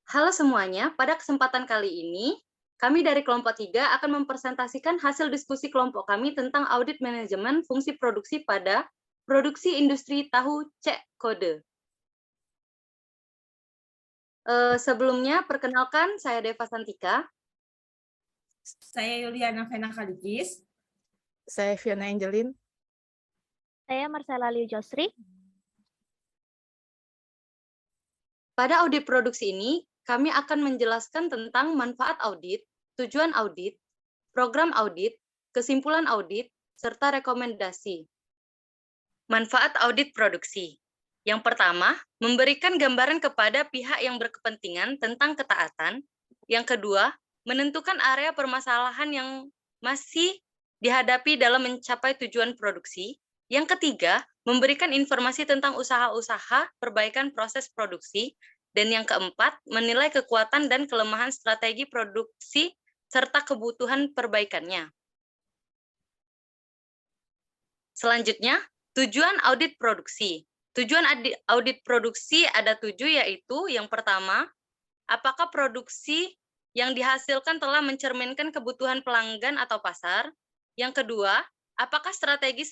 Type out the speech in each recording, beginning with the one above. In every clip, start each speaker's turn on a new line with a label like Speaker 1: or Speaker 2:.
Speaker 1: Halo semuanya, pada kesempatan kali ini, kami dari kelompok 3 akan mempresentasikan hasil diskusi kelompok kami tentang audit manajemen fungsi produksi pada produksi industri tahu cek kode. Sebelumnya, perkenalkan saya Deva Santika.
Speaker 2: Saya Yuliana Vena Kaligis.
Speaker 3: Saya Fiona Angelin.
Speaker 4: Saya Marcella Liu Josri.
Speaker 1: Pada audit produksi ini, kami akan menjelaskan tentang manfaat audit, tujuan audit, program audit, kesimpulan audit, serta rekomendasi. Manfaat audit produksi. Yang pertama, memberikan gambaran kepada pihak yang berkepentingan tentang ketaatan. Yang kedua, menentukan area permasalahan yang masih dihadapi dalam mencapai tujuan produksi. Yang ketiga, memberikan informasi tentang usaha-usaha perbaikan proses produksi. Dan yang keempat, menilai kekuatan dan kelemahan strategi produksi serta kebutuhan perbaikannya. Selanjutnya, tujuan audit produksi. Tujuan audit produksi ada 7, yaitu yang pertama, apakah produksi yang dihasilkan telah mencerminkan kebutuhan pelanggan atau pasar? Yang kedua, apakah strategi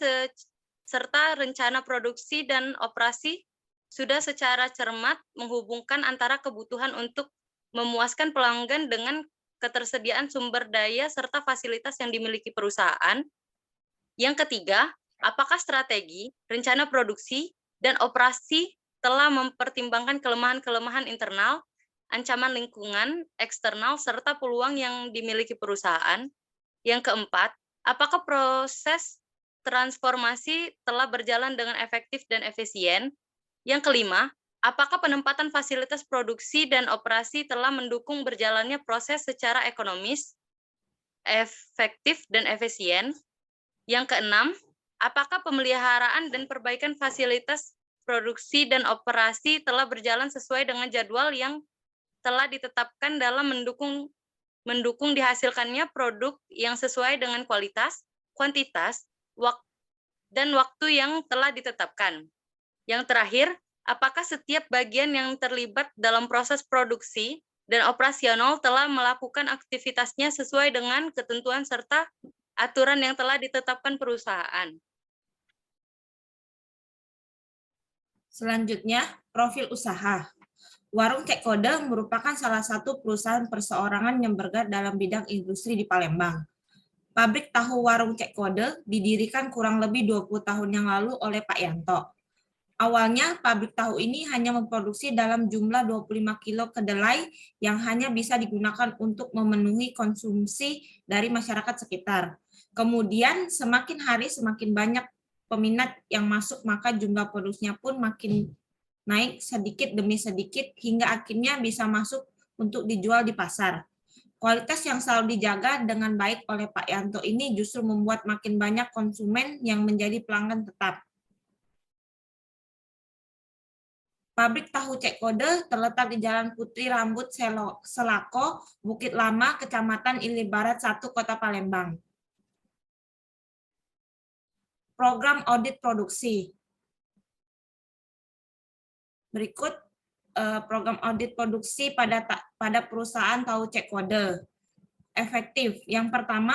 Speaker 1: serta rencana produksi dan operasi sudah secara cermat menghubungkan antara kebutuhan untuk memuaskan pelanggan dengan ketersediaan sumber daya serta fasilitas yang dimiliki perusahaan? Yang ketiga, apakah strategi, rencana produksi, dan operasi telah mempertimbangkan kelemahan-kelemahan internal, ancaman lingkungan, eksternal, serta peluang yang dimiliki perusahaan? Yang keempat, apakah proses transformasi telah berjalan dengan efektif dan efisien? Yang kelima, apakah penempatan fasilitas produksi dan operasi telah mendukung berjalannya proses secara ekonomis, efektif, dan efisien? Yang keenam, apakah pemeliharaan dan perbaikan fasilitas produksi dan operasi telah berjalan sesuai dengan jadwal yang telah ditetapkan dalam mendukung dihasilkannya produk yang sesuai dengan kualitas, kuantitas, dan waktu yang telah ditetapkan? Yang terakhir, apakah setiap bagian yang terlibat dalam proses produksi dan operasional telah melakukan aktivitasnya sesuai dengan ketentuan serta aturan yang telah ditetapkan perusahaan?
Speaker 2: Selanjutnya, profil usaha. Warung Cek Kode merupakan salah satu perusahaan perseorangan yang bergerak dalam bidang industri di Palembang. Pabrik tahu Warung Cek Kode didirikan kurang lebih 20 tahun yang lalu oleh Pak Yanto. Awalnya, pabrik tahu ini hanya memproduksi dalam jumlah 25 kilo kedelai yang hanya bisa digunakan untuk memenuhi konsumsi dari masyarakat sekitar. Kemudian, semakin hari semakin banyak peminat yang masuk, maka jumlah produksinya pun makin naik sedikit demi sedikit hingga akhirnya bisa masuk untuk dijual di pasar. Kualitas yang selalu dijaga dengan baik oleh Pak Yanto ini justru membuat makin banyak konsumen yang menjadi pelanggan tetap. Pabrik tahu Cek Kode terletak di Jalan Putri Rambut Selako, Bukit Lama, Kecamatan Ili Barat 1, Kota Palembang. Program audit produksi. Berikut program audit produksi pada perusahaan tahu Cek Kode. Efektif. Yang pertama,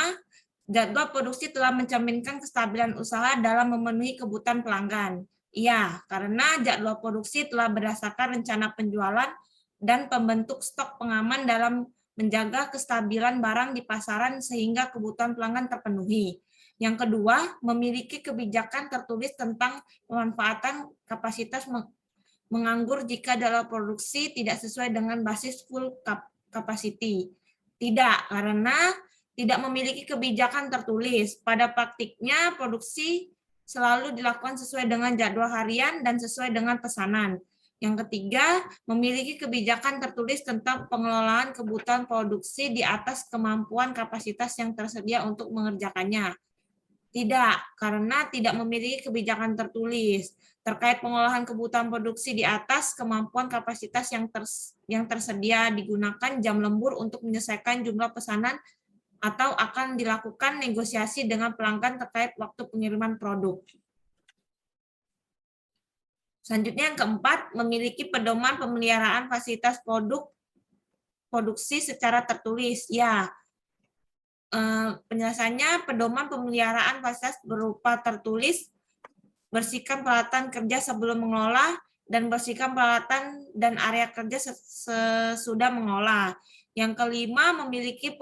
Speaker 2: jadwal produksi telah mencerminkan kestabilan usaha dalam memenuhi kebutuhan pelanggan. Iya, karena jadwal produksi telah berdasarkan rencana penjualan dan pembentuk stok pengaman dalam menjaga kestabilan barang di pasaran sehingga kebutuhan pelanggan terpenuhi. Yang kedua, memiliki kebijakan tertulis tentang pemanfaatan kapasitas menganggur jika dalam produksi tidak sesuai dengan basis full capacity. Tidak, karena tidak memiliki kebijakan tertulis. Pada praktiknya, produksi selalu dilakukan sesuai dengan jadwal harian dan sesuai dengan pesanan. Yang ketiga, memiliki kebijakan tertulis tentang pengelolaan kebutuhan produksi di atas kemampuan kapasitas yang tersedia untuk mengerjakannya. Tidak, karena tidak memiliki kebijakan tertulis terkait pengolahan kebutuhan produksi di atas kemampuan kapasitas yang tersedia digunakan jam lembur untuk menyelesaikan jumlah pesanan atau akan dilakukan negosiasi dengan pelanggan terkait waktu pengiriman produk. Selanjutnya yang keempat, memiliki pedoman pemeliharaan fasilitas produk produksi secara tertulis. Ya, penjelasannya pedoman pemeliharaan fasilitas berupa tertulis, bersihkan peralatan kerja sebelum mengolah, dan bersihkan peralatan dan area kerja sesudah mengolah. Yang kelima, memiliki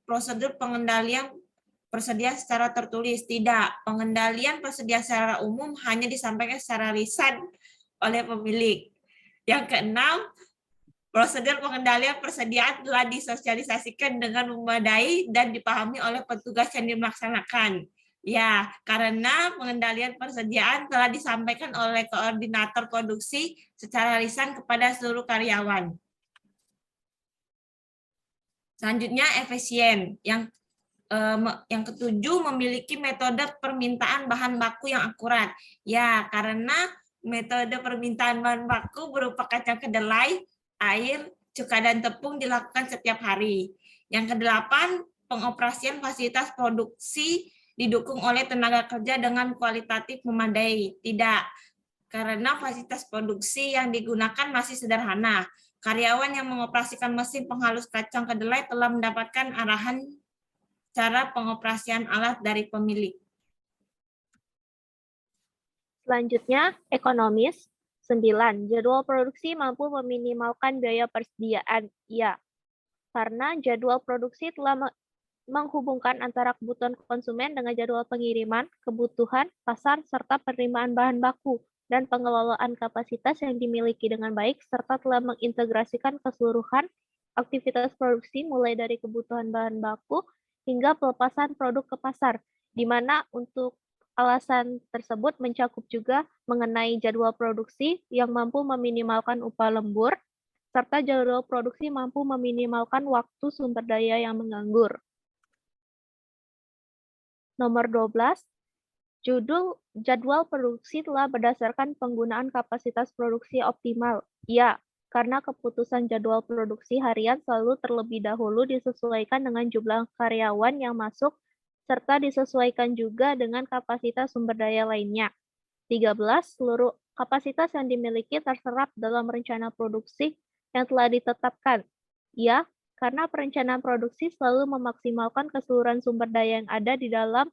Speaker 2: prosedur pengendalian persedia secara tertulis. Tidak, pengendalian persedia secara umum hanya disampaikan secara lisan oleh pemilik. Yang keenam, prosedur pengendalian persediaan telah disosialisasikan dengan memadai dan dipahami oleh petugas yang dilaksanakan. Ya, karena pengendalian persediaan telah disampaikan oleh koordinator produksi secara lisan kepada seluruh karyawan. Selanjutnya, efisien. Yang ketujuh, memiliki metode permintaan bahan baku yang akurat. Ya, karena metode permintaan bahan baku berupa kacang kedelai, air, cuka, dan tepung dilakukan setiap hari. Yang kedelapan, pengoperasian fasilitas produksi didukung oleh tenaga kerja dengan kualitatif memadai. Tidak, karena fasilitas produksi yang digunakan masih sederhana. Karyawan yang mengoperasikan mesin penghalus kacang kedelai telah mendapatkan arahan cara pengoperasian alat dari pemilik.
Speaker 4: Selanjutnya, ekonomis. 9. Jadwal produksi mampu meminimalkan biaya persediaan. Ya, karena jadwal produksi telah menghubungkan antara kebutuhan konsumen dengan jadwal pengiriman, kebutuhan, pasar, serta penerimaan bahan baku, dan pengelolaan kapasitas yang dimiliki dengan baik, serta telah mengintegrasikan keseluruhan aktivitas produksi mulai dari kebutuhan bahan baku hingga pelepasan produk ke pasar, di mana untuk alasan tersebut mencakup juga mengenai jadwal produksi yang mampu meminimalkan upah lembur, serta jadwal produksi mampu meminimalkan waktu sumber daya yang menganggur. Nomor 12, jadwal produksi telah berdasarkan penggunaan kapasitas produksi optimal. Ya, karena keputusan jadwal produksi harian selalu terlebih dahulu disesuaikan dengan jumlah karyawan yang masuk, serta disesuaikan juga dengan kapasitas sumber daya lainnya. 13, seluruh kapasitas yang dimiliki terserap dalam rencana produksi yang telah ditetapkan. Ya, karena perencanaan produksi selalu memaksimalkan keseluruhan sumber daya yang ada di dalam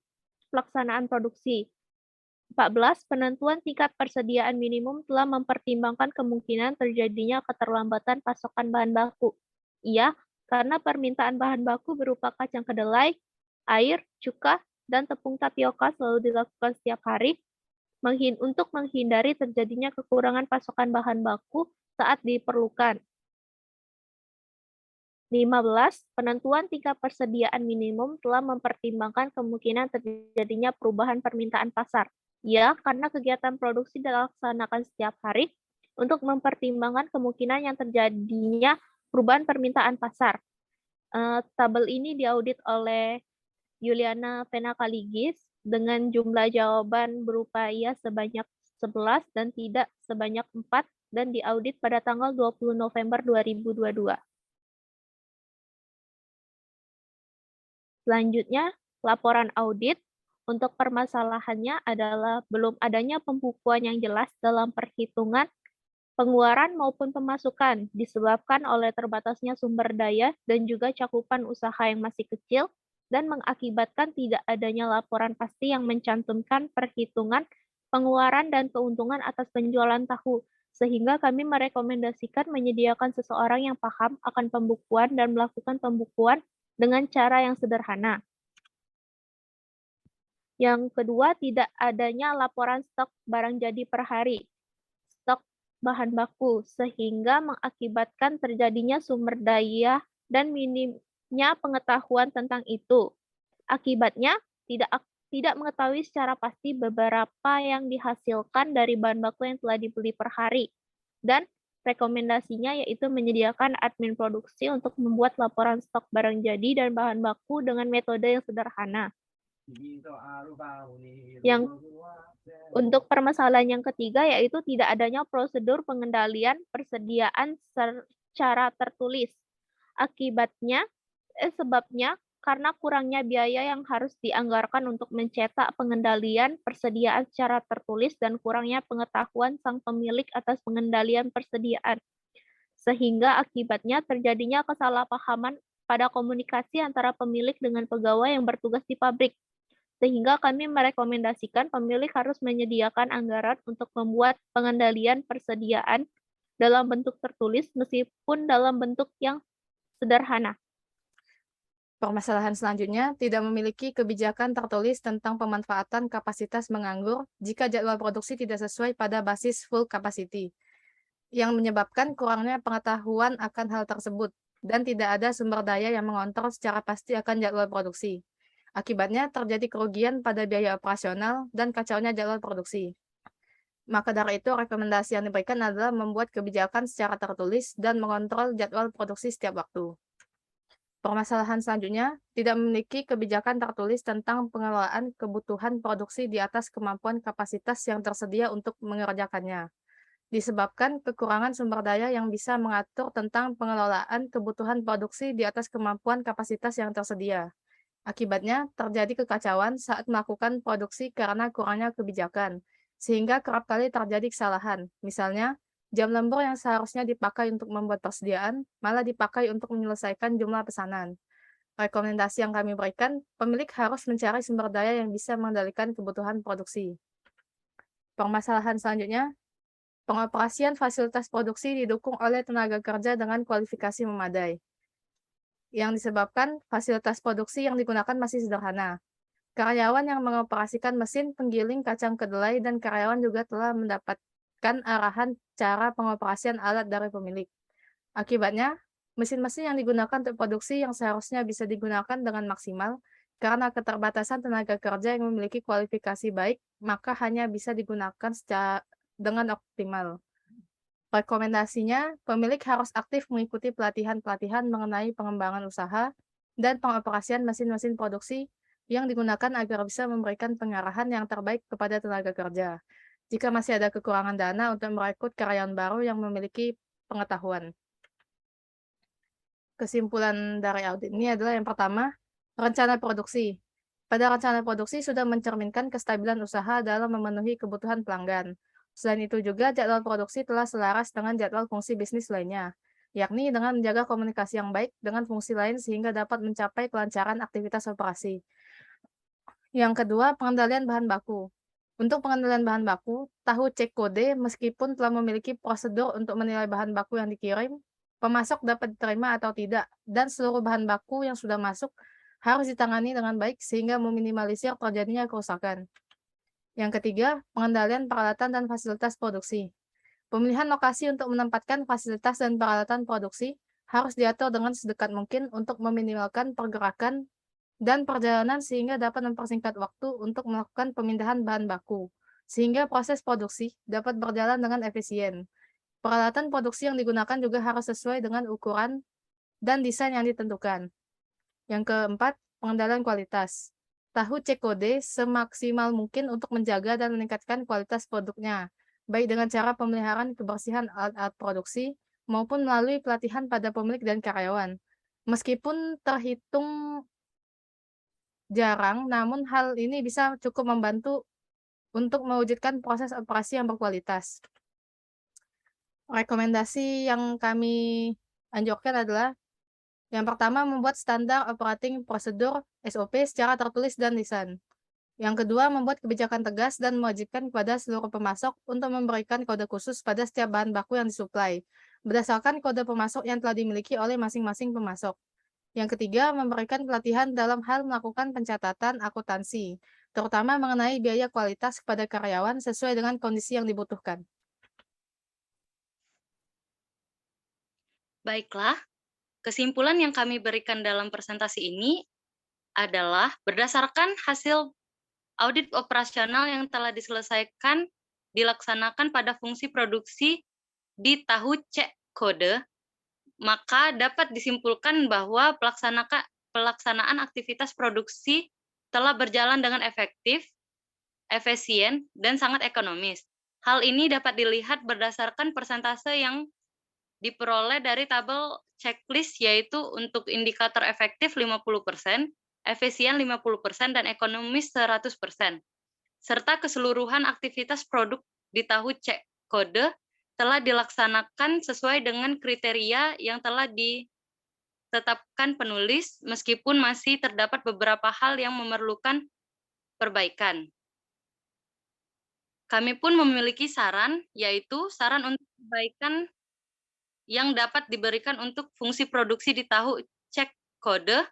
Speaker 4: pelaksanaan produksi. 14, penentuan tingkat persediaan minimum telah mempertimbangkan kemungkinan terjadinya keterlambatan pasokan bahan baku. Iya, karena permintaan bahan baku berupa kacang kedelai, air, cuka, dan tepung tapioka selalu dilakukan setiap hari untuk menghindari terjadinya kekurangan pasokan bahan baku saat diperlukan. 15, penentuan tingkat persediaan minimum telah mempertimbangkan kemungkinan terjadinya perubahan permintaan pasar. Ya, karena kegiatan produksi dilaksanakan setiap hari untuk mempertimbangkan kemungkinan yang terjadinya perubahan permintaan pasar. Tabel ini diaudit oleh Yuliana Penakaligis dengan jumlah jawaban berupa iya sebanyak 11 dan tidak sebanyak 4 dan diaudit pada tanggal 20 November 2022. Selanjutnya, laporan audit. Untuk permasalahannya adalah belum adanya pembukuan yang jelas dalam perhitungan pengeluaran maupun pemasukan disebabkan oleh terbatasnya sumber daya dan juga cakupan usaha yang masih kecil dan mengakibatkan tidak adanya laporan pasti yang mencantumkan perhitungan pengeluaran dan keuntungan atas penjualan tahu, sehingga kami merekomendasikan menyediakan seseorang yang paham akan pembukuan dan melakukan pembukuan dengan cara yang sederhana. Yang kedua, tidak adanya laporan stok barang jadi per hari, stok bahan baku, sehingga mengakibatkan terjadinya sumber daya dan minimnya pengetahuan tentang itu. Akibatnya, tidak mengetahui secara pasti beberapa yang dihasilkan dari bahan baku yang telah dibeli per hari. Dan rekomendasinya yaitu menyediakan admin produksi untuk membuat laporan stok barang jadi dan bahan baku dengan metode yang sederhana. Untuk permasalahan yang ketiga yaitu tidak adanya prosedur pengendalian persediaan secara tertulis. Sebabnya karena kurangnya biaya yang harus dianggarkan untuk mencetak pengendalian persediaan secara tertulis dan kurangnya pengetahuan sang pemilik atas pengendalian persediaan. sehingga akibatnya terjadinya kesalahpahaman pada komunikasi antara pemilik dengan pegawai yang bertugas di pabrik. Sehingga kami merekomendasikan pemilik harus menyediakan anggaran untuk membuat pengendalian persediaan dalam bentuk tertulis meskipun dalam bentuk yang sederhana.
Speaker 3: Permasalahan selanjutnya, tidak memiliki kebijakan tertulis tentang pemanfaatan kapasitas menganggur jika jadwal produksi tidak sesuai pada basis full capacity, yang menyebabkan kurangnya pengetahuan akan hal tersebut, dan tidak ada sumber daya yang mengontrol secara pasti akan jadwal produksi. Akibatnya, terjadi kerugian pada biaya operasional dan kacaunya jadwal produksi. Maka dari itu, rekomendasi yang diberikan adalah membuat kebijakan secara tertulis dan mengontrol jadwal produksi setiap waktu. Permasalahan selanjutnya, tidak memiliki kebijakan tertulis tentang pengelolaan kebutuhan produksi di atas kemampuan kapasitas yang tersedia untuk mengerjakannya. Disebabkan kekurangan sumber daya yang bisa mengatur tentang pengelolaan kebutuhan produksi di atas kemampuan kapasitas yang tersedia. Akibatnya, terjadi kekacauan saat melakukan produksi karena kurangnya kebijakan, sehingga kerap kali terjadi kesalahan. Misalnya, jam lembur yang seharusnya dipakai untuk membuat persediaan, malah dipakai untuk menyelesaikan jumlah pesanan. Rekomendasi yang kami berikan, pemilik harus mencari sumber daya yang bisa mengendalikan kebutuhan produksi. Permasalahan selanjutnya, pengoperasian fasilitas produksi didukung oleh tenaga kerja dengan kualifikasi memadai, yang disebabkan fasilitas produksi yang digunakan masih sederhana. Karyawan yang mengoperasikan mesin penggiling kacang kedelai dan karyawan juga telah mendapatkan arahan cara pengoperasian alat dari pemilik. Akibatnya, mesin-mesin yang digunakan untuk produksi yang seharusnya bisa digunakan dengan maksimal, karena keterbatasan tenaga kerja yang memiliki kualifikasi baik, maka hanya bisa digunakan dengan optimal. Rekomendasinya, pemilik harus aktif mengikuti pelatihan-pelatihan mengenai pengembangan usaha dan pengoperasian mesin-mesin produksi yang digunakan agar bisa memberikan pengarahan yang terbaik kepada tenaga kerja. Jika masih ada kekurangan dana untuk merekrut karyawan baru yang memiliki pengetahuan. Kesimpulan dari audit ini adalah yang pertama, rencana produksi. Pada rencana produksi sudah mencerminkan kestabilan usaha dalam memenuhi kebutuhan pelanggan. Selain itu juga jadwal produksi telah selaras dengan jadwal fungsi bisnis lainnya, yakni dengan menjaga komunikasi yang baik dengan fungsi lain sehingga dapat mencapai kelancaran aktivitas operasi. Yang kedua, pengendalian bahan baku. Untuk pengendalian bahan baku, tahu cek kode meskipun telah memiliki prosedur untuk menilai bahan baku yang dikirim, pemasok dapat diterima atau tidak, dan seluruh bahan baku yang sudah masuk harus ditangani dengan baik sehingga meminimalisir terjadinya kerusakan. Yang ketiga, pengendalian peralatan dan fasilitas produksi. Pemilihan lokasi untuk menempatkan fasilitas dan peralatan produksi harus diatur dengan sedekat mungkin untuk meminimalkan pergerakan dan perjalanan sehingga dapat mempersingkat waktu untuk melakukan pemindahan bahan baku, sehingga proses produksi dapat berjalan dengan efisien. Peralatan produksi yang digunakan juga harus sesuai dengan ukuran dan desain yang ditentukan. Yang keempat, pengendalian kualitas. Tahu cek kode semaksimal mungkin untuk menjaga dan meningkatkan kualitas produknya, baik dengan cara pemeliharaan kebersihan alat-alat produksi maupun melalui pelatihan pada pemilik dan karyawan. Meskipun terhitung jarang, namun hal ini bisa cukup membantu untuk mewujudkan proses operasi yang berkualitas. Rekomendasi yang kami anjurkan adalah yang pertama, membuat standar operating prosedur (SOP) secara tertulis dan lisan. Yang kedua, membuat kebijakan tegas dan mewajibkan kepada seluruh pemasok untuk memberikan kode khusus pada setiap bahan baku yang disuplai, berdasarkan kode pemasok yang telah dimiliki oleh masing-masing pemasok. Yang ketiga, memberikan pelatihan dalam hal melakukan pencatatan akuntansi, terutama mengenai biaya kualitas kepada karyawan sesuai dengan kondisi yang dibutuhkan.
Speaker 1: Baiklah, kesimpulan yang kami berikan dalam presentasi ini adalah berdasarkan hasil audit operasional yang telah diselesaikan dilaksanakan pada fungsi produksi di tahu cek kode, maka dapat disimpulkan bahwa pelaksanaan aktivitas produksi telah berjalan dengan efektif, efisien, dan sangat ekonomis. Hal ini dapat dilihat berdasarkan persentase yang diperoleh dari tabel checklist, yaitu untuk indikator efektif 50%, efisien 50%, dan ekonomis 100%. Serta keseluruhan aktivitas produk di tahu cek kode telah dilaksanakan sesuai dengan kriteria yang telah ditetapkan penulis, meskipun masih terdapat beberapa hal yang memerlukan perbaikan. Kami pun memiliki saran, yaitu saran untuk perbaikan yang dapat diberikan untuk fungsi produksi di tahu cek kode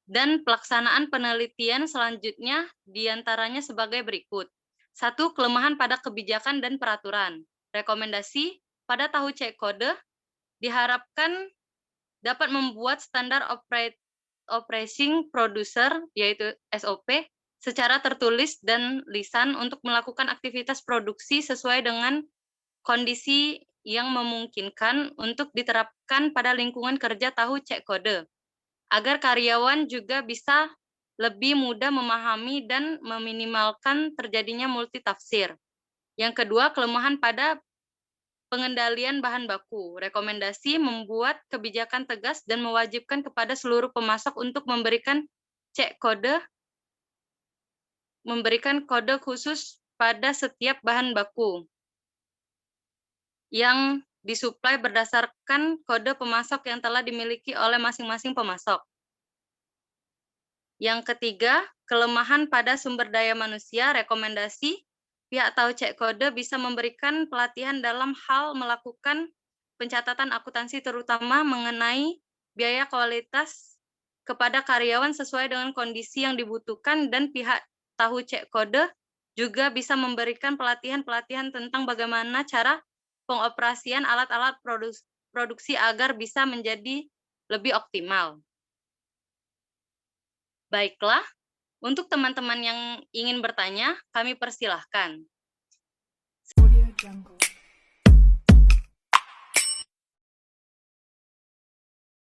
Speaker 1: dan pelaksanaan penelitian selanjutnya diantaranya sebagai berikut. 1. Kelemahan pada kebijakan dan peraturan. Rekomendasi pada tahu cek kode diharapkan dapat membuat standar operating producer, yaitu SOP, secara tertulis dan lisan untuk melakukan aktivitas produksi sesuai dengan kondisi yang memungkinkan untuk diterapkan pada lingkungan kerja tahu cek kode, agar karyawan juga bisa lebih mudah memahami dan meminimalkan terjadinya multitafsir. Yang kedua, kelemahan pada pengendalian bahan baku. Rekomendasi membuat kebijakan tegas dan mewajibkan kepada seluruh pemasok untuk memberikan kode khusus pada setiap bahan baku yang disuplai berdasarkan kode pemasok yang telah dimiliki oleh masing-masing pemasok. Yang ketiga, kelemahan pada sumber daya manusia. Rekomendasi pihak tahu cek kode bisa memberikan pelatihan dalam hal melakukan pencatatan akuntansi, terutama mengenai biaya kualitas kepada karyawan sesuai dengan kondisi yang dibutuhkan, dan pihak tahu cek kode juga bisa memberikan pelatihan-pelatihan tentang bagaimana cara pengoperasian alat-alat produksi agar bisa menjadi lebih optimal. Baiklah, untuk teman-teman yang ingin bertanya, kami persilahkan.